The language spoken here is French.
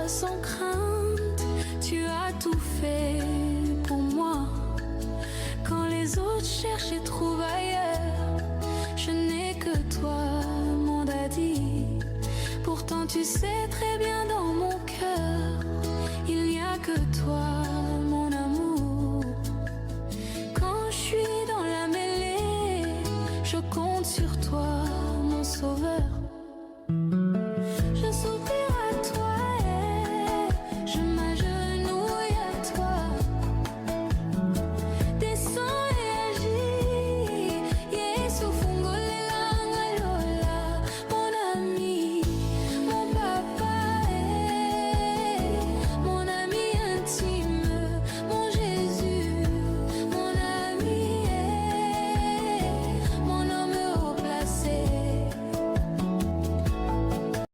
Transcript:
sans crainte. Tu as tout fait pour moi. Quand les autres cherchent et trouvent ailleurs, je n'ai que toi, mon daddy. Pourtant tu sais très bien dans mon cœur, il n'y a que toi, mon amour. Quand je suis dans la mêlée, je compte sur toi, mon sauveur.